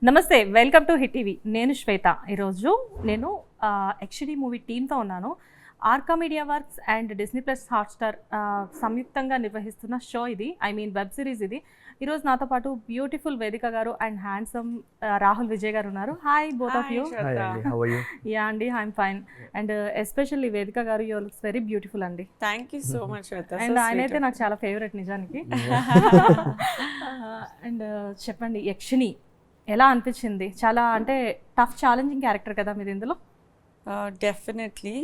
నమస్తే, welcome to hit TV. నేను శ్వేత. ఈరోజు నేను ఎక్స్డి మూవీ టీమ్తో ఉన్నాను. Arka media works and Disney plus Hotstar సంయుక్తంగా నిర్వహిస్తున్న షో ఇది, వెబ్ సిరీస్ ఇది. ఈరోజు నాతో పాటు బ్యూటిఫుల్ వేదిక గారు అండ్ హ్యాండ్సమ్ రాహుల్ విజయ్ గారు ఉన్నారు. Hi both of you. Yeah అండి, ఐఎమ్ ఫైన్. అండ్ ఎస్పెషల్లీ వేదిక గారు, యూ లుక్స్ వెరీ బ్యూటిఫుల్ అండి. Thank you so much. And ఆయన అయితే నాకు చాలా ఫేవరెట్ నిజానికి. అండ్ చెప్పండి, యక్షిణి ఎలా అనిపించింది? చాలా అంటే టఫ్ ఛాలెంజింగ్ క్యారెక్టర్ కదా మీరు ఇందులో. డెఫినెట్లీ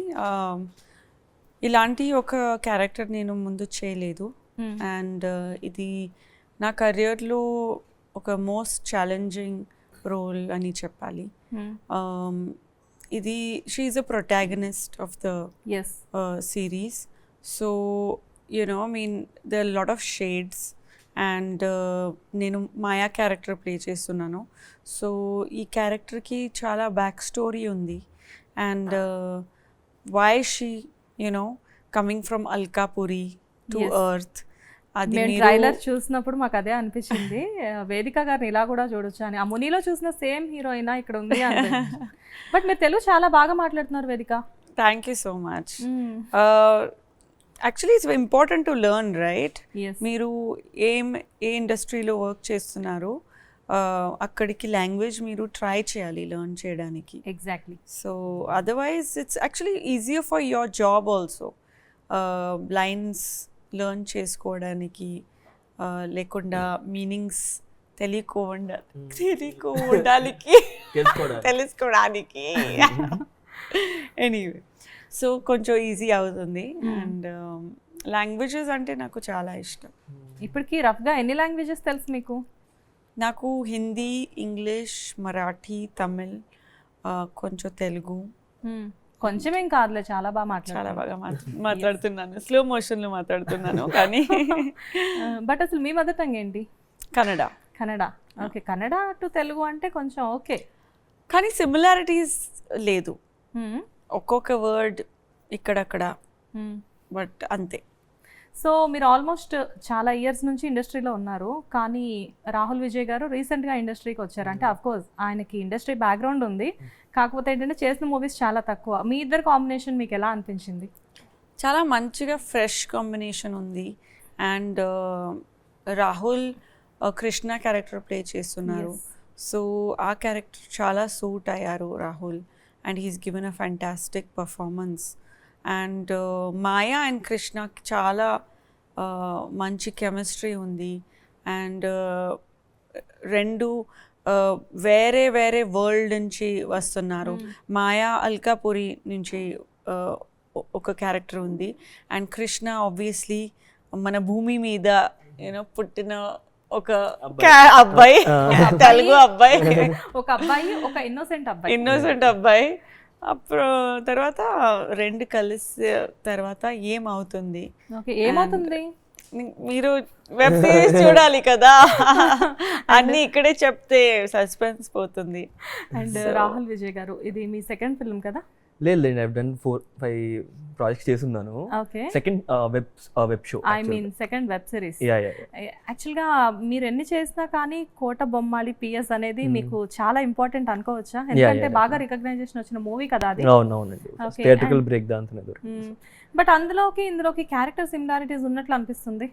ఇలాంటి ఒక క్యారెక్టర్ నేను ముందు చేయలేదు. అండ్ ఇది నా కెరియర్లో ఒక మోస్ట్ ఛాలెంజింగ్ రోల్ అని చెప్పాలి. ఇది she is a protagonist of the series. So you know they are lot of shades. And నేను మాయా క్యారెక్టర్ ప్లే చేస్తున్నాను. సో ఈ క్యారెక్టర్కి చాలా బ్యాక్ స్టోరీ ఉంది. And why she coming from Alkapuri to earth, అది ట్రైలర్ చూసినప్పుడు మాకు అదే అనిపించింది. వేదిక గారిని ఇలా కూడా చూడొచ్చు అని. ఆ మునిలో చూసిన సేమ్ హీరోయిన్ ఇక్కడ ఉంది. బట్ మీరు తెలుగు చాలా బాగా మాట్లాడుతున్నారు వేదిక. Thank you so much. Actually it's important to learn, right? మీరు ఏ ఇండస్ట్రీలో వర్క్ చేస్తున్నారు, అక్కడికి లాంగ్వేజ్ మీరు ట్రై చేయాలి లెర్న్ చేయడానికి. Exactly. So otherwise it's actually easier for your job also. Lines learn చేసుకోవడానికి, లేకుండా మీనింగ్స్ తెలుసుకోవడానికి ఎనీవే, సో కొంచెం ఈజీ అవుతుంది. అండ్ లాంగ్వేజెస్ అంటే నాకు చాలా ఇష్టం. ఇప్పటికి రఫ్గా ఎన్ని లాంగ్వేజెస్ తెలుసు మీకు? నాకు హిందీ, ఇంగ్లీష్, మరాఠీ, తమిళ్, కొంచెం తెలుగు. కొంచెం ఏం కాదులే, చాలా బాగా మాట్లాడుతున్నాను. స్లో మోషన్లో మాట్లాడుతున్నాను కానీ. బట్ అసలు మీ మదర్ టంగ్ ఏంటి? కన్నడ. ఓకే, కన్నడ టు తెలుగు అంటే కొంచెం ఓకే, కానీ సిమిలారిటీస్ లేదు. ఒక్కొక్క వర్డ్ ఇక్కడక్కడ, బట్ అంతే. సో మీరు ఆల్మోస్ట్ చాలా ఇయర్స్ నుంచి ఇండస్ట్రీలో ఉన్నారు, కానీ రాహుల్ విజయ్ గారు రీసెంట్గా ఇండస్ట్రీకి వచ్చారు. అంటే అఫ్కోర్స్ ఆయనకి ఇండస్ట్రీ బ్యాక్గ్రౌండ్ ఉంది, కాకపోతే ఏంటంటే చేసిన మూవీస్ చాలా తక్కువ. మీ ఇద్దరు కాంబినేషన్ మీకు ఎలా అనిపించింది? చాలా మంచిగా ఫ్రెష్ కాంబినేషన్ ఉంది. And Rahul Krishna character play చేస్తున్నారు. సో ఆ క్యారెక్టర్ చాలా సూట్ అయ్యారు Rahul. And he's given a fantastic performance. And Maya and Krishna చాలా మంచి కెమిస్ట్రీ ఉంది. అండ్ రెండు వేరే వేరే వరల్డ్ నుంచి వస్తున్నారు. మాయా అల్కాపురి నుంచి ఒక క్యారెక్టర్ ఉంది. అండ్ కృష్ణ ఆబ్వియస్లీ మన భూమి మీద పుట్టిన ఒక అబ్బాయి, తెలుగు అబ్బాయి, ఒక అబ్బాయి, ఒక ఇన్నోసెంట్ అబ్బాయి. అప్పుడు తర్వాత రెండు కలిసి తర్వాత ఏమవుతుంది మీరు వెబ్ సిరీస్ చూడాలి కదా. అన్ని ఇక్కడే చెప్తే సస్పెన్స్ పోతుంది. అండ్ రాహుల్ విజయ్ గారు, ఇది మీ సెకండ్ ఫిల్మ్ కదా? లేదు, I've done 4-5 ప్రాజెక్ట్స్ చేస్తున్నాను. Second web show, second web series. యాక్చువల్గా మీరు ఎన్ని చేసినా కానీ కోట బొమ్మాలి పిఎస్ అనేది మీకు చాలా ఇంపార్టెంట్ అనుకోవచ్చా? ఎందుకంటే బాగా రికగ్నైజేషన్ వచ్చిన మూవీ కదా అది. అవునవునండి, థియేట్రికల్ బ్రేక్ దాంతో. బట్ ఇందులోకి క్యారెక్టర్ సిమిలారిటీస్ ఉన్నట్లు అనిపిస్తుంది.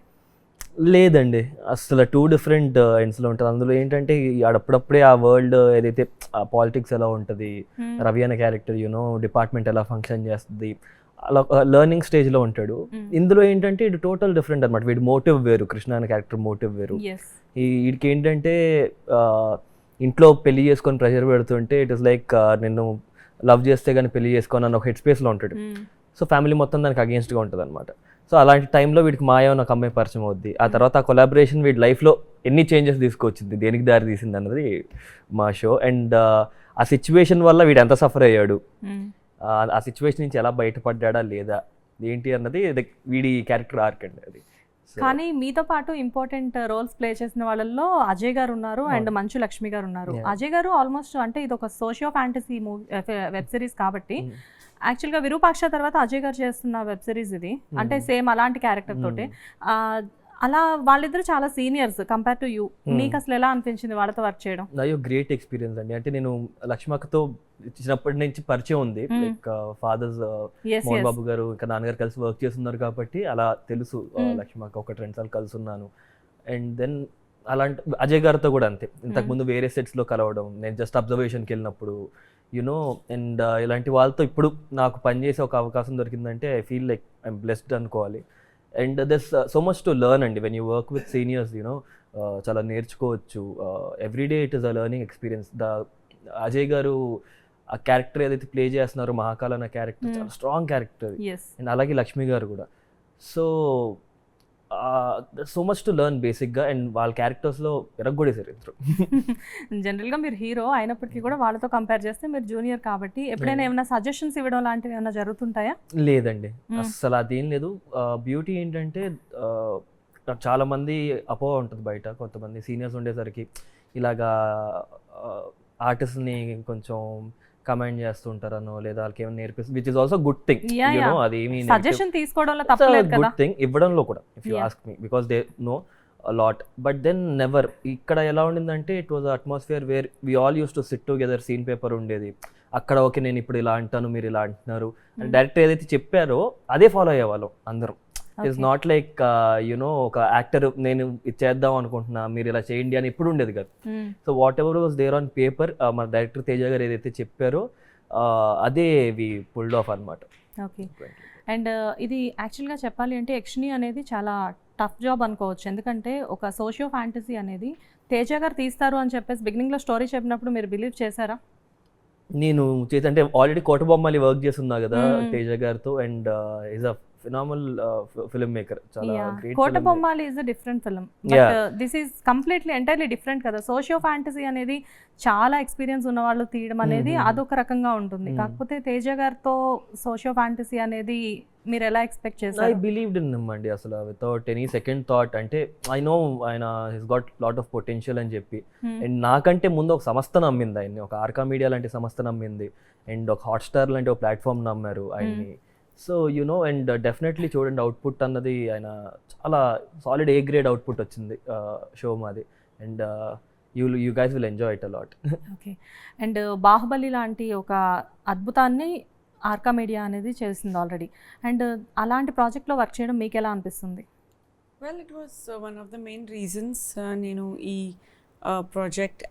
లేదండి, అసలు 2 డిఫరెంట్ ఎండ్స్లో ఉంటుంది. అందులో ఏంటంటే అప్పుడప్పుడే ఆ వరల్డ్ ఏదైతే పాలిటిక్స్ ఎలా ఉంటుంది, రవి అనే క్యారెక్టర్ డిపార్ట్మెంట్ ఎలా ఫంక్షన్ చేస్తుంది, అలా లెర్నింగ్ స్టేజ్లో ఉంటాడు. ఇందులో ఏంటంటే ఇది టోటల్ డిఫరెంట్ అనమాట. వీడి మోటివ్ వేరు, కృష్ణ అనే క్యారెక్టర్ మోటివ్ వేరు. వీడికి ఏంటంటే ఇంట్లో పెళ్లి చేసుకొని ప్రెషర్ పెడుతుంటే ఇట్ ఇస్ లైక్ నేను లవ్ చేస్తే కానీ పెళ్లి చేసుకోని అన్న ఒక హెడ్ స్పేస్లో ఉంటాడు. సో ఫ్యామిలీ మొత్తం దానికి అగేన్స్ట్గా ఉంటుంది అనమాట. సో అలాంటి టైంలో వీడికి మాయా ఒక అమ్మాయి పరిచయం అవుద్ది. ఆ తర్వాత ఆ కొలాబరేషన్ వీడి లైఫ్లో ఎన్ని చేంజెస్ తీసుకొచ్చింది, దేనికి దారి తీసింది అన్నది మా షో. అండ్ ఆ సిచ్యువేషన్ వల్ల వీడు ఎంత సఫర్ అయ్యాడు, ఆ సిచ్యువేషన్ నుంచి ఎలా బయటపడ్డా లేదా ఏంటి అన్నది వీడి క్యారెక్టర్ ఆర్క్ అండి అది. కానీ మీతో పాటు ఇంపార్టెంట్ రోల్స్ ప్లే చేసిన వాళ్ళల్లో అజయ్ గారు ఉన్నారు అండ్ మంచు లక్ష్మి గారు ఉన్నారు. అజయ్ గారు ఆల్మోస్ట్ అంటే ఇది ఒక socio fantasy movie web series కాబట్టి యాక్చువల్గా విరూపాక్ష తర్వాత అజయ్ గారు చేస్తున్న వెబ్ సిరీస్ ఇది. అంటే సేమ్ అలాంటి క్యారెక్టర్ తోటి అలా వాళ్ళిద్దరు చాలా సీనియర్స్ కంపేర్ టు యూ. మీకు అసలు ఎలా అనిపించింది వాళ్ళతో వర్క్ చేయడం? నాయో గ్రేట్ ఎక్స్పీరియన్స్ అండి. అంటే నేను లక్ష్మక్కతో చిన్నప్పటి నుంచి పరిచయం ఉంది. లైక్ ఫాదర్స్ మోహన్ బాబు గారు ఇంకా నాన్నగారు కలిసి వర్క్ చేస్తున్నారు కాబట్టి అలా తెలుసు లక్ష్మక్క. ఒకటి 2 సార్లు కలిసి ఉన్నాను. అండ్ దెన్ అలాంటి అజయ్ గారితో కూడా అంతే. ఇంతకుముందు వేరే సెట్స్లో కలవడం, నేను జస్ట్ అబ్జర్వేషన్కి వెళ్ళినప్పుడు యునో. అండ్ ఇలాంటి వాళ్ళతో ఇప్పుడు నాకు పనిచేసే ఒక అవకాశం దొరికిందంటే I feel like I'm blessed అనుకోవాలి. And there's so much to learn అండి when you work with seniors, you know. చాలా నేర్చుకోవచ్చు. Everyday it is a learning experience. Ajay గారు ఆ క్యారెక్టర్ ఏదైతే ప్లే చేస్తున్నారో మహాకాల్ అన్న క్యారెక్టర్ చాలా స్ట్రాంగ్ క్యారెక్టర్. అండ్ అలాగే లక్ష్మి గారు కూడా. So so much to learn బేసిక్గా. అండ్ వాళ్ళ క్యారెక్టర్స్లో ఎరగొడేసారు ఇద్దరు. జనరల్గా మీరు హీరో అయినప్పటికీ కూడా వాళ్ళతో కంపేర్ చేస్తే మీరు జూనియర్ కాబట్టి ఎప్పుడైనా ఏమైనా సజెషన్స్ ఇవ్వడం లాంటివి ఏమైనా జరుగుతుంటాయా? లేదండి, అస్సలు అదేం లేదు. బ్యూటీ ఏంటంటే చాలా మంది అపోహ ఉంటుంది బయట. కొంతమంది సీనియర్స్ ఉండేసరికి ఇలాగా ఆర్టిస్ట్ని కొంచెం కమెంట్ చేస్తుంటారనో లేదా వాళ్ళకి ఏమైనా నేర్పిస్తుంది, which is also good thing. You know అది ఏమీ సజెషన్ తీసుకోవడంలో తప్పలేదు కదా, గుడ్ థింగ్ ఇవ్వడంలో కూడా. If you ask me, because they know lot. But then never. ఇక్కడ ఎలా ఉండిందంటే it was atmosphere where we all use to sit together. Scene paper ఉండేది అక్కడ. ఓకే నేను ఇప్పుడు ఇలా అంటాను, మీరు ఇలా అంటున్నారు. డైరెక్టర్ ఏదైతే చెప్పారో అదే ఫాలో అయ్యేవాళ్ళం అందరం. ఇట్స్ నాట్ లైక్ యునో ఒక యాక్టర్ నేను ఇది చేద్దాం అనుకుంటున్నా మీరు ఇలా చేయండి అని ఎప్పుడు ఉండేది కాదు. So whatever was there on paper, మన డైరెక్టర్ తేజ గారు ఏదైతే చెప్పారో అదే వి పుల్డ్ ఆఫ్ అనమాట. ఓకే. అండ్ ఇది యాక్చువల్గా చెప్పాలి అంటే యక్షిణి అనేది చాలా టఫ్ జాబ్ అనుకోవచ్చు. ఎందుకంటే ఒక సోషియో ఫ్యాంటసీ అనేది తేజ గారు తీస్తారు అని చెప్పేసి బిగినింగ్లో స్టోరీ చెప్పినప్పుడు మీరు బిలీవ్ చేశారా? నేను చేసి అంటే ఆల్రెడీ కోటబొమ్మలి వర్క్ చేస్తున్నా కదా తేజ గారితో. And is a phenomenal film maker. చాలా great. Kotabommali is a different film, but this is completely entirely different కదా. సోషియో ఫ్యాంటసీ అనేది చాలా ఎక్స్పీరియన్స్ ఉన్న వాళ్ళు తీయడం అనేది అదొక రకంగా ఉంటుంది. కాకపోతే తేజ గారితో సోషియో ఫ్యాంటసీ అనేది మీరు ఎలా ఎక్స్పెక్ట్ చేశారు? ఐ బిలీవ్డ్ ఇన్ హిమ్ అండి అసలు వితౌట్ ఎనీ సెకండ్ థాట్. అంటే ఐ నో ఆయన his got lot of potential అని చెప్పి. అండ్ నాకంటే ముందు ఒక సంస్థ నమ్మింది ఆయన్ని, ఒక ఆర్కా మీడియా లాంటి సంస్థ నమ్మింది. అండ్ ఒక హాట్స్టార్ లాంటి ఒక ప్లాట్ఫామ్ నమ్మారు ఆయన్ని. సో యునో అండ్ డెఫినెట్లీ చూడండి అవుట్పుట్ అన్నది ఆయన చాలా సాలిడ్ ఏ గ్రేడ్ అవుట్పుట్ వచ్చింది షో మాది. And you guys will enjoy it a lot. Okay. And Baahubali లాంటి ఒక అద్భుతాన్ని ఆర్కా మీడియా అనేది చేసింది ఆల్రెడీ. అండ్ అలాంటి ప్రాజెక్ట్లో వర్క్ చేయడం మీకు ఎలా అనిపిస్తుంది? Well, it was one of the main reasons నేను ఈ ప్రాజెక్ట్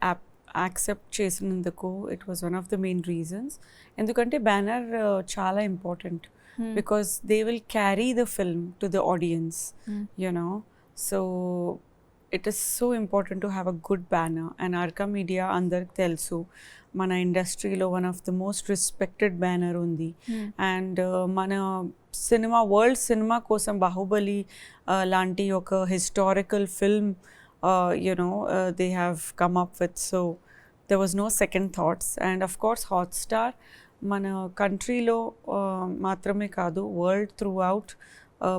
యాక్సెప్ట్ చేసినందుకు. It was one of the main reasons. ఎందుకంటే బ్యానర్ చాలా important. because they will carry the film to the audience, you know. So it is so important to have a good banner. And Arka Media andariki telusu mana industry lo one of the most respected banner undi. And mana cinema world cinema kosam Bahubali lanti oka historical film you know they have come up with. So there was no second thoughts. And of course Hotstar మన కంట్రీలో మాత్రమే కాదు, world throughout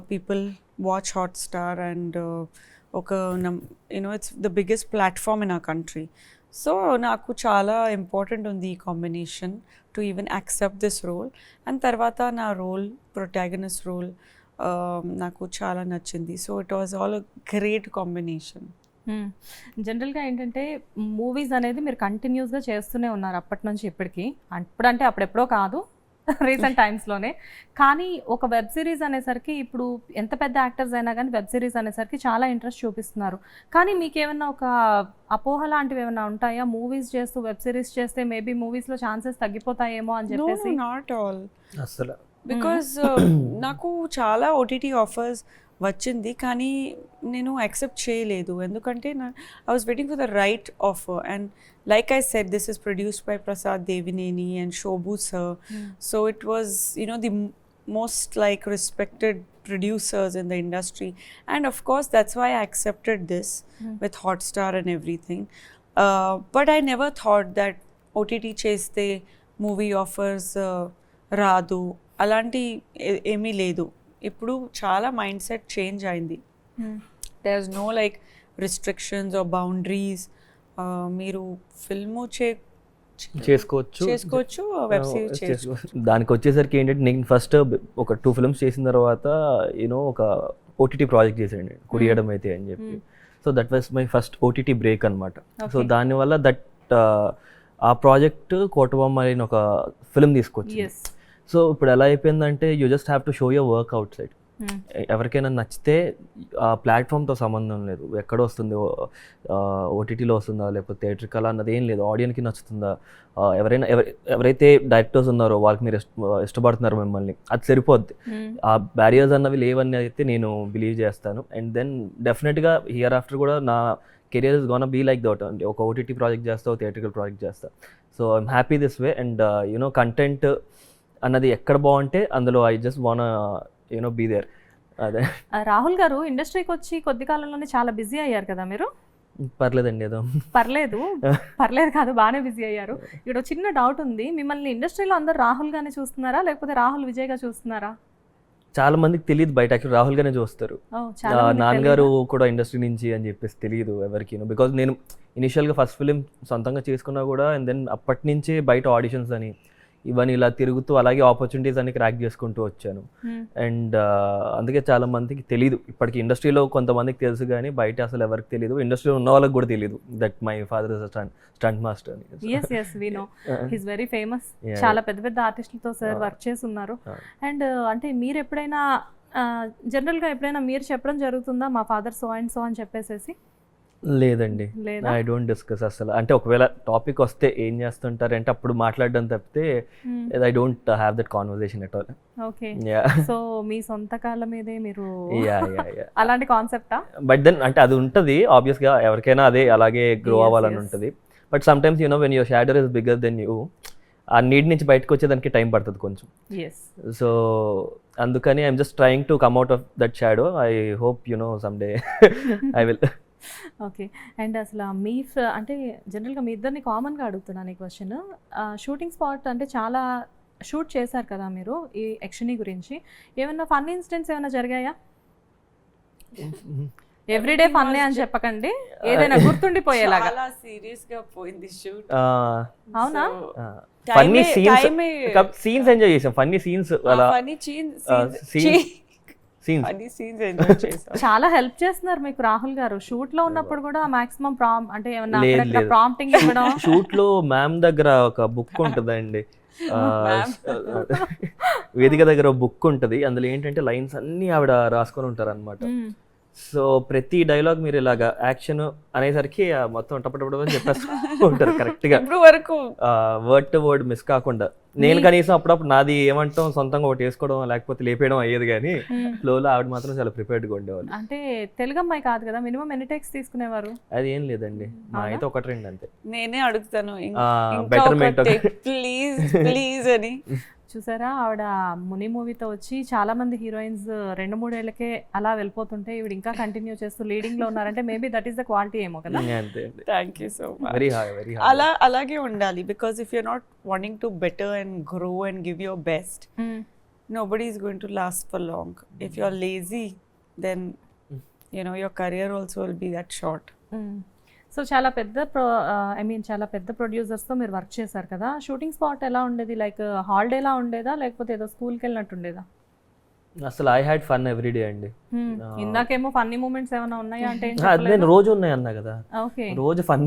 people watch Hotstar. And ఒక you know it's the biggest platform in our country. So నాకు చాలా important ఉంది ఈ combination to even accept this role. And తర్వాత నా రోల్ ప్రొటాగనిస్ట్ రోల్ నాకు చాలా నచ్చింది. So it was all a great combination. జనరల్గా ఏంటంటే మూవీస్ అనేది మీరు కంటిన్యూస్గా చేస్తూనే ఉన్నారు అప్పటి నుంచి ఇప్పటికీ. అప్పుడంటే అప్పుడెప్పుడో కాదు, రీసెంట్ టైమ్స్లోనే. కానీ ఒక వెబ్ సిరీస్ అనేసరికి ఇప్పుడు ఎంత పెద్ద యాక్టర్స్ అయినా కానీ వెబ్ సిరీస్ అనేసరికి చాలా ఇంట్రెస్ట్ చూపిస్తున్నారు. కానీ మీకు ఏమన్నా ఒక అపోహ లాంటివి ఏమైనా ఉంటాయా? మూవీస్ చేస్తూ వెబ్ సిరీస్ చేస్తే మేబీ మూవీస్లో ఛాన్సెస్ తగ్గిపోతాయేమో అని చెప్పేసి? Not all. అసలు బికాజ్ నాకు చాలా ఓటీటీ ఆఫర్స్ వచ్చింది కానీ నేను యాక్సెప్ట్ చేయలేదు. ఎందుకంటే I was waiting for the right offer. And like I said, this is produced by Prasad Devineni and Shobu sir. So it was you know the most like respected producers in the industry. And of course that's why I accepted this with Hotstar and everything. But I never thought that OTT cheste movie offers రాదు అలాంటి ఏమీ లేదు. ఇప్పుడు చాలా mind set change అయింది. There is no like restrictions or boundaries. మీరు film చేసుకోవచ్చు, web series చేసుకోవచ్చు. దానికి వచ్చేసరికి ఏంటంటే నేను ఫస్ట్ ఒక 2 ఫిల్మ్స్ చేసిన తర్వాత యూనో ఒక ఓటీటీ ప్రాజెక్ట్ చేసాడు కుడియడం అయితే అని చెప్పి. So that was my first OTT break అనమాట. సో దానివల్ల దట్ ఆ ప్రాజెక్ట్ కోటబొమ్మ అని ఒక ఫిల్మ్ తీసుకొచ్చింది. సో ఇప్పుడు ఎలా అయిపోయిందంటే you just have to show your work out side. ఎవరికైనా నచ్చితే ఆ ప్లాట్ఫామ్తో సంబంధం లేదు, ఎక్కడ వస్తుంది, ఓటీటీలో వస్తుందా లేకపోతే థియేట్రికల్ అన్నది ఏం లేదు, ఆడియన్స్కి నచ్చుతుందా, ఎవరైతే డైరెక్టర్స్ ఉన్నారో వాళ్ళకి మీరు ఇష్టపడుతున్నారు మిమ్మల్ని, అది సరిపోద్ది. ఆ బ్యారియర్స్ అన్నవి లేవని అయితే నేను బిలీవ్ చేస్తాను. అండ్ దెన్ డెఫినెట్గా హియర్ ఆఫ్టర్ కూడా నా career is gonna be like that అండి. ఒక ఓటీటీ ప్రాజెక్ట్ చేస్తా, ఒక థియేట్రికల్ ప్రాజెక్ట్ చేస్తా. So I'm happy this way. And you know content అన్నది ఎక్కడ బాగుంటే అందులో I just wanna be there. అదే రాహుల్ గారు ఇండస్ట్రీకి వచ్చి కొద్ది కాలంలోనే చాలా బిజీ అయ్యారు కదా మీరు? పర్లేదండి, ఏదో పర్లేదు కాదు, బాగానే బిజీ అయ్యారు. ఇక్కడ చిన్న డౌట్ ఉంది, మిమ్మల్ని ఇండస్ట్రీలో అందరు రాహుల్ గానే చూస్తున్నారా లేకపోతే రాహుల్ విజయ్ గా చూస్తున్నారా? చాలా మందికి తెలియదు బయట, యాక్చువల్ రాహుల్ గానే చూస్తారు. నాన్నగారు కూడా ఇండస్ట్రీ నుంచి అని చెప్పేసి తెలియదు ఎవరికి. బికాజ్ నేను ఇనిషియల్గా ఫస్ట్ ఫిలిం సొంతంగా చేసుకున్నా కూడా, అండ్ దెన్ అప్పటి నుంచే బయట ఆడిషన్స్ అని ఇవన్నీ ఇలా తిరుగుతూ అలాగే ఆపర్చునిటీస్ అన్ని క్రాక్ చేసుకుంటూ వచ్చాను. అండ్ అందుకే చాలా మందికి తెలియదు ఇప్పటికి. ఇండస్ట్రీలో కొంతమందికి తెలుసు కానీ బయట అసలు ఎవరికి తెలియదు, ఇండస్ట్రీలో ఉన్న వాళ్ళకి కూడా తెలియదు that my father is stunt master అని. yes we know he's very famous. చాలా పెద్ద పెద్ద ఆర్టిస్టులతో సార్ వర్క్ చేసి ఉన్నారు. అండ్ అంటే మీరు ఎప్పుడైనా జనరల్గా ఎప్పుడైనా మీరు చెప్పడం జరుగుతుందా మా ఫాదర్ సో అండ్ సో అని చెప్పేసేసి? లేదండి, ఐ డోంట్ డిస్కస్ అసలు. అంటే ఒకవేళ టాపిక్ వస్తే ఏం చేస్తుంటారంటే అప్పుడు మాట్లాడడం తప్పితే I don't have that conversation at all. Okay, so మీ సొంత కాళ్ళ మీదే మీరు అలాంటి కాన్సెప్టా? బట్ దెన్ అంటే అది ఉంటుంది ఆబ్వియస్ గా, ఎవరికైనా అదే అలాగే గ్రో అవ్వాలని ఉంటుంది. But some times when your shadow is bigger than you, ఆ నీడ్ నుంచి బయటకు వచ్చేదానికి టైం పడుతుంది కొంచెం. సో అందుకని I'm just trying to come out of that shadow. I hope some day I will. Okay, and అసలు మీ అంటే జనరల్గా మీ ఇద్దరిని కామన్గా అడుగుతున్నాను ఈ క్వశ్చన్. షూటింగ్ స్పాట్ అంటే చాలా షూట్ చేశారు కదా మీరు ఈ యక్షిణి గురించి, ఏమైనా ఫన్ ఇన్సిడెంట్స్ ఏమైనా జరిగాయా? ఎవ్రీడే ఫన్నే అని చెప్పకండి, ఏదైనా గుర్తుండిపోయేలాగా. చాలా సీరియస్ గా పోయింది షూట్. అవునా? ఫన్నీ సీన్స్ ఎంజాయ్ చేసాం. ఫన్నీ సీన్స్ అలా చాలా హెల్ప్ చేస్తున్నారు మీకు రాహుల్ గారు షూట్ లో ఉన్నప్పుడు కూడా. మాక్సిమం అంటే ఏమన్నా ప్రాంప్టింగ్ ఇవ్వడం. షూట్ లో మ్యామ్ దగ్గర ఒక బుక్ ఉంటుందండి, వేదిక దగ్గర బుక్ ఉంటుంది, అందులో ఏంటంటే లైన్స్ అన్ని ఆవిడ రాసుకొని ఉంటారు అనమాట. సో ప్రతి డైలాగ్ మీరు ఇలాగా యాక్షన్ అనేసరికి మొత్తం టపటపడ అని చెప్పేస్తూ ఉంటారు కరెక్ట్ గా, వరకు వర్డ్ టు వర్డ్ మిస్ కాకుండా. నేను కనీసం అప్పుడప్పుడు నాది ఏమంటాం సొంతంగా ఒకటి వేసుకోవడం లేకపోతే లేపేయడం అయ్యేది, కానీ ఫ్లోలో ఆవిడ మాత్రం చాలా ప్రిపేర్డ్ గా ఉండేవాళ్ళు. అంటే తెలుగు అమ్మాయి కాదు కదా, మినిమం ఎన్ని టేక్స్ తీసుకునేవారు? అది ఏం లేదండి, మా అయితే ఒకటి రెండు అంతే. నేనే అడుగుతాను బెటర్మెంట్ ప్లీజ్ ప్లీజ్ అని. చూసారా, ఆవిడ ముని మూవీతో వచ్చి చాలా మంది హీరోయిన్స్ 2-3 ఏళ్ళకే అలా వెళ్ళిపోతుంటే ఈవిడ ఇంకా కంటిన్యూ చేస్తూ లీడింగ్ లో ఉన్నారంటే maybe that is the quality ఏమో కదా. Thank you so much. అలాగే ఉండాలి, because if you're not wanting to better and grow and give your best, nobody is going to last for long. If you're lazy, then your career also will be that short. So చాలా పెద్ద చాలా పెద్ద ప్రొడ్యూసర్స్తో మీరు work చేశారు కదా, shooting spot ఎలా ఉండేది? Like హాలిడేలా ఉండేదా లేకపోతే ఏదో స్కూల్కి వెళ్ళినట్టు ఉండేదా? అసలు ఐ హ్యాడ్ ఫన్ ఎవ్రీడే అండి. ఇందాకేమో ఫన్నీ మూమెంట్స్ ఏమైనా ఉన్నాయా అంటే? నేను రోజు ఉన్నాయి అన్నా కదా, రోజు ఫన్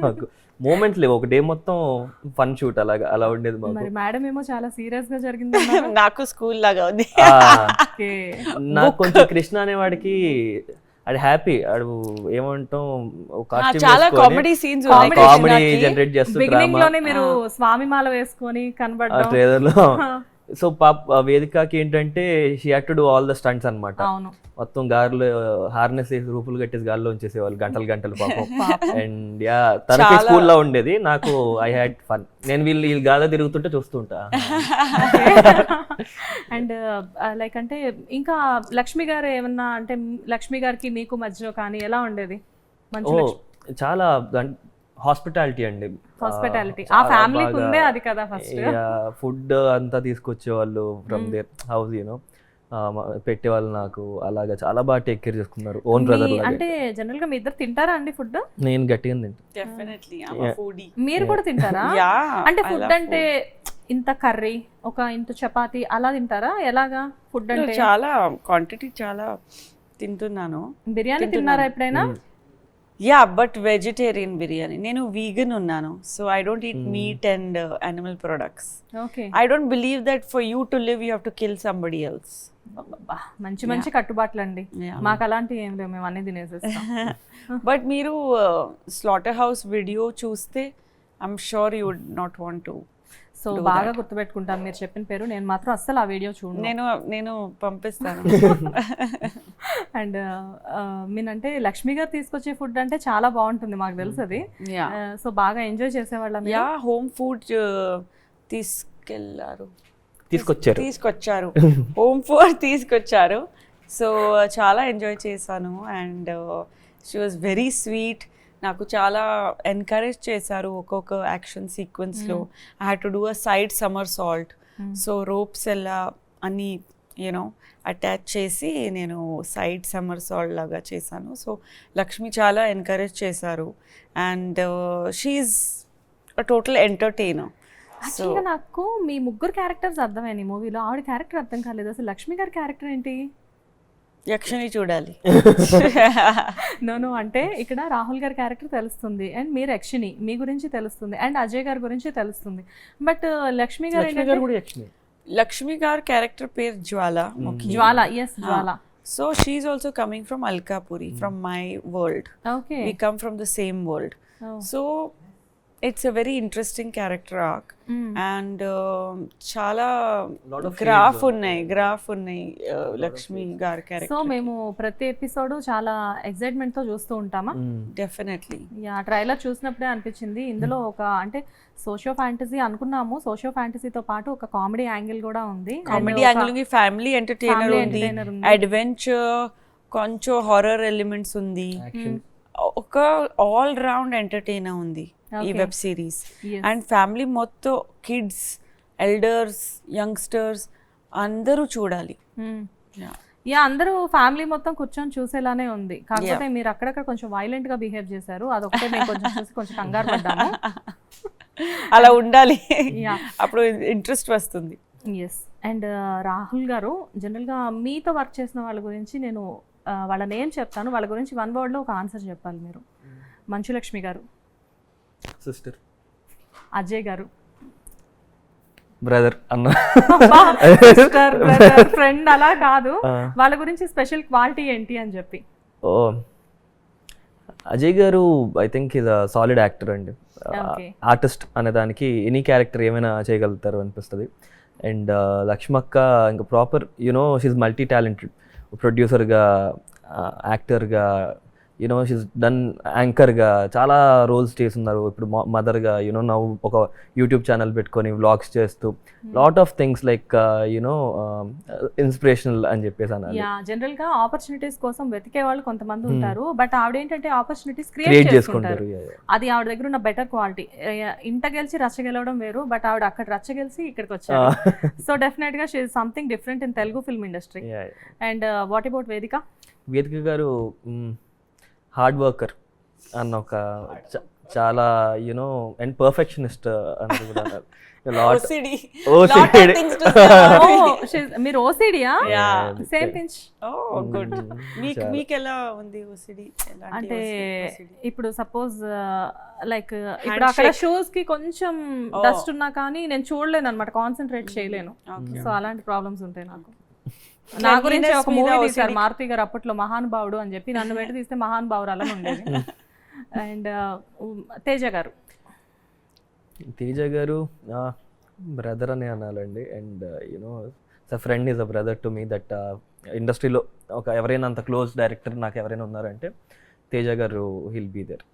మాకు మూమెంట్స్ లేవు, ఒక డే మొత్తం ఫన్ షూట్ అలా ఉండేది మాకు. మరి మేడం ఏమో చాలా సీరియస్ గా జరిగింది. నాకు స్కూల్ లాగా ఉంది. నాకు కొంచెం కృష్ణ అనేవాడికి అది హ్యాపీ, అడు ఏమంటాం చాలా కామెడీ సీన్స్ కామెడీ జనరేట్ చేస్తూ బిగినింగ్ లోనే మీరు స్వామి మాల వేసుకొని కనబడడం ట్రైలర్ లో. సో వేదికకి ఏంటంటే she had to do all the stunts అన్నమాట. మొత్తం గాలిలో హార్నెస్ వేసి రూపులు కట్టేసి గాలిలో ఉంచేసేవాళ్ళు గంటలు పాపం. అండ్ యా తనకి స్కూల్లో ఉండేది, నాకు ఐ హ్యాడ్ ఫన్. నేను వీళ్ళు గాలిలో తిరుగుతుంటే చూస్తుంటా. అండ్ లైక్ అంటే ఇంకా లక్ష్మి గారు ఏమన్నా అంటే లక్ష్మి గారికి మీకు మధ్యలో కానీ ఎలా ఉండేది? చాలా హాస్పిటాలిటీ అండి, హాస్పిటాలిటీ ఆ ఫ్యామిలీకి ఉందే అది కదా. ఫస్ట్ ఫుడ్ అంతా తీసుకొచ్చేవాళ్ళు ఫ్రమ్ దేర్ హౌస్, పెట్టేవాళ్ళు నాకు. అలాగా చాలా బాగా టేక్ కేర్ చేసుకున్నారు. Own brother. అంటే జనరల్ గా మీ ఇద్దరు తింటారా అండి ఫుడ్? నేను గట్టిగా తింటా. డెఫినెట్లీ. మీరు కూడా తింటారా? అంటే ఫుడ్ అంటే ఇంత కర్రీ, ఒక ఇంత చపాతి అలా తింటారా? ఎలాగా ఫుడ్ అంటే? చాలా క్వాంటిటీ చాలా తింటున్నాను. బిర్యానీ తిన్నారా ఎప్పుడైనా? Yeah, but vegetarian biryani. నేను వీగన్ ఉన్నాను, so I don't eat meat and animal products. Okay. I don't believe that for you to live you have to kill somebody else. మంచి మంచి కట్టుబాట్లు అండి. మాకు అలాంటివి ఏం లేవు, మేము అన్ని తినేసేస్తాం. బట్ మీరు స్లాటర్ హౌస్ వీడియో చూస్తే I'm sure you would not want to. So బాగా గుర్తుపెట్టుకుంటాను మీరు చెప్పిన పేరు. నేను మాత్రం అస్సలు ఆ వీడియో చూడను. నేను పంపిస్తాను. అండ్ మీనంటే లక్ష్మి గారు తీసుకొచ్చే ఫుడ్ అంటే చాలా బాగుంటుంది, మాకు తెలుసు అది. సో బాగా ఎంజాయ్ చేసేవాళ్ళం. యా, హోమ్ ఫుడ్ తీసుకొచ్చారు హోమ్ ఫుడ్ తీసుకొచ్చారు. సో చాలా ఎంజాయ్ చేశాను. And she was very sweet. నాకు చాలా ఎంకరేజ్ చేశారు ఒక్కొక్క యాక్షన్ సీక్వెన్స్లో. I had to do a side somersault. So ropes ఎలా అన్నీ యూనో అటాచ్ చేసి నేను సైడ్ సమ్మర్ సాల్ట్ లాగా చేశాను. సో లక్ష్మి చాలా ఎంకరేజ్ చేశారు. And she's a total entertainer. యాక్చువల్గా నాకు మీ ముగ్గురు క్యారెక్టర్స్ అర్థమైంది ఈ మూవీలో. ఆవిడ క్యారెక్టర్ అర్థం కాలేదు. అసలు లక్ష్మి గారి క్యారెక్టర్ ఏంటి? యక్షని చూడాలి. నో అంటే ఇక్కడ రాహుల్ గారి క్యారెక్టర్ తెలుస్తుంది, అండ్ మీరు యక్షిని, మీ గురించి తెలుస్తుంది, అండ్ అజయ్ గారి గురించి తెలుస్తుంది. బట్ లక్ష్మి గారి క్యారెక్టర్ పేరు Jwala. Jwala, yes Jwala. So she is also coming from Alkapuri, from my world. Okay, we come from the same world. So it's a very interesting character arc. And చాలా గ్రాఫ్ ఉన్నాయి లక్ష్మి గారి క్యారెక్టర్. సో మేము ప్రతి ఎపిసోడ్ చాలా ఎక్సైట్మెంట్ తో చూస్తూ ఉంటామా? డెఫినెట్లీ. యా, ట్రైలర్ చూసినప్పుడే అనిపించింది ఇందులో ఒక అంటే సోషియో ఫ్యాంటసీ అనుకున్నాము. సోషియో ఫ్యాంటసీతో పాటు ఒక కామెడీ యాంగిల్ కూడా ఉంది. కామెడీ యాంగిల్ ఉంది, ఫ్యామిలీ ఎంటర్టైనర్ ఉంది, అడ్వెంచర్, కొంచెం హారర్ ఎలిమెంట్స్ ఉంది, ఒక ఆల్ రౌండ్ ఎంటర్టైనర్ ఉంది ఈ వెబ్ సిరీస్. అండ్ ఫ్యామిలీ మొత్తం, కిడ్స్, ఎల్డర్స్, యంగ్స్టర్స్ అందరూ చూడాలి. యా, అందరూ ఫ్యామిలీ మొత్తం కూర్చొని చూసేలానే ఉంది. కాకపోతే మీరు అక్కడక్కడ కొంచెం వైలెంట్ గా బిహేవ్ చేశారు, అదొకటే మేము కొంచెం చూసి కొంచెం కంగారు పడ్డాము. అలా ఉండాలి, అప్పుడు ఇంట్రెస్ట్ వస్తుంది. ఎస్. అండ్ రాహుల్ గారు, జనరల్గా మీతో వర్క్ చేసిన వాళ్ళ గురించి నేను వాళ్ళ నేమ్ చెప్తాను, వాళ్ళ గురించి వన్ వర్డ్లో ఒక ఆన్సర్ చెప్పాలి మీరు. మంచులక్ష్మి గారు, సిస్టర్. అజయ్ గారు, బ్రదర్ అన్న. సిస్టర్, బ్రదర్, ఫ్రెండ్ అలా కాదు, వాళ్ళ గురించి స్పెషల్ క్వాలిటీ ఏంటి అని చెప్పి. ఓ, అజయ్ గారు I think is a solid actor అండి. ఆర్టిస్ట్ అనే దానికి ఎనీ క్యారెక్టర్ ఏమైనా చేయగలుగుతారు అనిపిస్తుంది. అండ్ లక్ష్మక్క ఇంకా proper you know she's multi talented. ప్రొడ్యూసర్గా, యాక్టర్గా, యూనో షీస్ డన్, యాంకర్గా చాలా రోల్స్ చేస్తున్నారు. ఇప్పుడు మదర్గా, యూనో నవ్వు ఒక యూట్యూబ్ ఛానల్ పెట్టుకొని వ్లాగ్స్ చేస్తూ lot of things like you know inspirational అని చెప్పేసి అన్నారు. జనరల్గా ఆపర్చునిటీస్ కోసం వెతికే వాళ్ళు కొంతమంది ఉంటారు, బట్ ఆవిడ ఏంటంటే ఆపర్చునిటీస్ క్రియేట్ చేసుకుంటారు. అది ఆవిడ దగ్గర ఉన్న బెటర్ క్వాలిటీ. ఇంట గెలిచి రచ్చ గెలవడం వేరు, బట్ ఆవిడ అక్కడ రచ్చ గెలిచి ఇక్కడికి వచ్చారు. సో డెఫినెట్ గా she is something different in Telugu film industry. And what about వేదిక? వేదిక గారు హార్డ్ వర్కర్ అన్న ఒక చాలా యునో అండ్ పర్ఫెక్షనిస్ట్ అని కూడా అన్నారు. మీరు ఓసిడియా? Same pinch. మీకు ఎలా ఉంది ఓసిడి? అంటే ఇప్పుడు సపోజ్ లైక్ ఇప్పుడు అక్కడ షూస్ కి కొంచెం డస్ట్ ఉన్నా కానీ నేను చూడలేను అనమాట, కాన్సన్ట్రేట్ చేయలేను. సో అలాంటి ప్రాబ్లమ్స్ ఉంటాయి నాకు. నా గురించి ఒక మూవీ తీశారు మారుతి గారు అప్పట్లో, మహానుభావుడు అని చెప్పి. నన్ను పెట్టి తీస్తే మహానుభావురాలు అని ఉండేది. అండ్ తేజ గారు బ్రదర్ అనే అనాలండి. అండ్ యూనో స friend is a brother to me. That ఇండస్ట్రీలో ఒక ఎవరైనా అంత క్లోజ్ డైరెక్టర్ నాకు ఎవరైనా ఉన్నారంటే తేజ గారు, he'll be there.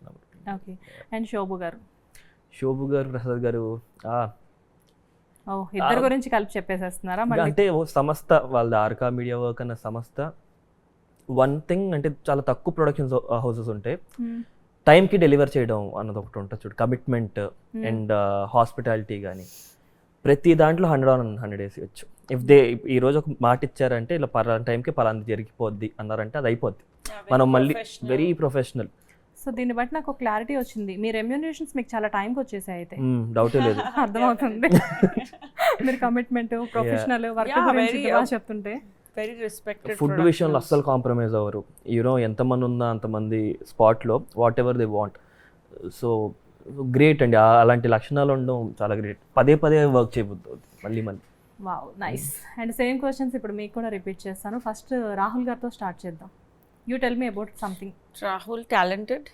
Okay. And Shobhu గారు, ప్రసాద్ గారు, ఇద్దరు గురించి కలిపి చెప్పేసేస్తున్నారా? అంటే సంస్థ వాళ్ళ ఆర్కా మీడియా వర్క్ అన్న సంస్థ. వన్ థింగ్ అంటే చాలా తక్కువ ప్రొడక్షన్ హౌసెస్ ఉంటాయి, టైంకి డెలివర్ చేయడం అన్నది ఒకటి ఉంటుంది చూడు, కమిట్మెంట్ అండ్ హాస్పిటాలిటీ. కానీ ప్రతి దాంట్లో 100 days ఇవ్వచ్చు. ఇఫ్ దే ఈరోజు ఒక మాట ఇచ్చారంటే ఇలా పలానా టైంకి పలానా జరిగిపోద్ది అన్నారంటే అది అయిపోద్ది. మనం మళ్ళీ వెరీ ప్రొఫెషనల్. సో దీన్ని బట్టి నాకు ఒక క్లారిటీ వచ్చింది. మీ రెమ్యూనరేషన్స్ మీకు చాలా టైంకి వచ్చేసాయి అయితే. డౌటే లేదు. అర్థమవుతుంది. మీరు కమిట్మెంట్, ప్రొఫెషనల్ వర్క్ Yeah, గురించి very, బాగా చెప్తుంటే. Very respected. ఫుడ్ విషయంలో అస్సలు కాంప్రమైజ్ అవ్వరు. యూనో ఎంతమంది ఉన్నా అంతమంది స్పాట్లో what ever they want. So great అండి, అలాంటి లక్షణాలు ఉండడం చాలా గ్రేట్. పదే పదే వర్క్ చేయబోద్దు మళ్ళీ. Wow, nice. And same questions ఇప్పుడు మీకు కూడా రిపీట్ చేస్తాను. ఫస్ట్ రాహుల్ గారితో స్టార్ట్ చేద్దాం. You tell me about something. Rahul talented.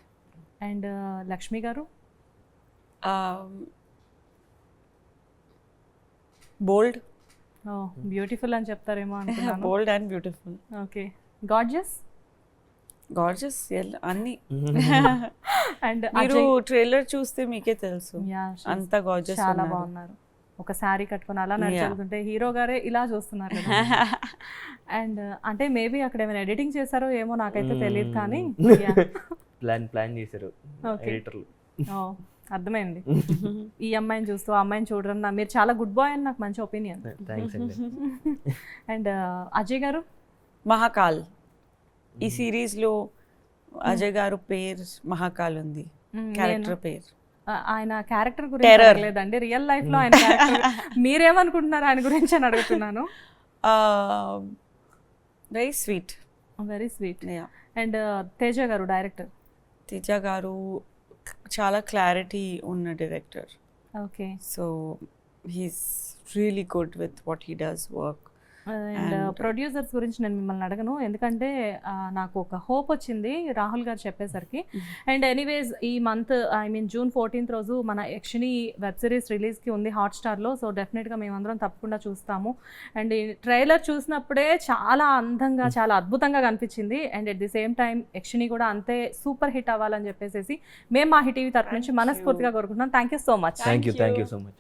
And Lakshmi గారు? బోల్డ్. బ్యూటిఫుల్ అని చెప్తారేమో అనుకున్నాను. Bold and beautiful. Okay. Gorgeous? Gorgeous అన్ని. అండ్ మీరు ట్రైలర్ చూస్తే మీకే తెలుసు అంత గార్జియస్. చాలా బాగున్నారు. ఒక శారీ కట్టుకొని అలా నడుచుకుంటే హీరో గారే ఇలా చూస్తున్నారు కదా. అండ్ అంటే మేబీ అక్కడ ఏమైనా ఎడిటింగ్ చేశారో ఏమో నాకైతే తెలియదు కానీ ప్లాన్ చేశారు ఎడిటర్లు. అర్థమైంది. ఈ అమ్మాయిని చూస్తూ ఆ అమ్మాయిని చూడడం మీరు చాలా గుడ్ బాయ్ అని నాకు మంచి ఒపీనియన్. థ్యాంక్స్ అండి. అండ్ అజయ్ గారు? మహాకాల్. ఈ సిరీస్ లో అజయ్ గారు పేరు మహాకాల్ ఉంది, క్యారెక్టర్ పేరు. ఆయన క్యారెక్టర్ గురించి లేదండి, రియల్ లైఫ్ లో ఆయన క్యారెక్టర్ మీరేమనుకుంటున్నారు ఆయన గురించి అని అడుగుతున్నాను. Very sweet. Very sweet. And Teja గారు డైరెక్టర్? తేజ గారు చాలా క్లారిటీ ఉన్న director. Okay. So he's really good with what he does work. And producers గురించి నేను మిమ్మల్ని అడగను, ఎందుకంటే నాకు ఒక హోప్ వచ్చింది రాహుల్ గారు చెప్పేసరికి. అండ్ ఎనీవేస్ ఈ మంత్ జూన్ 14th రోజు మన యక్షిణి వెబ్ సిరీస్ రిలీజ్కి ఉంది హాట్స్టార్లో. సో డెఫినెట్గా మేమందరం తప్పకుండా చూస్తాము. అండ్ ఈ ట్రైలర్ చూసినప్పుడే చాలా అందంగా చాలా అద్భుతంగా కనిపించింది. And at the same time Yakshini కూడా అంతే సూపర్ హిట్ అవ్వాలని చెప్పేసి మేము మా హిట్ టీవీ తరపు నుంచి మనస్ఫూర్తిగా కోరుకుంటున్నాం. Thank you so much. Thank you so much.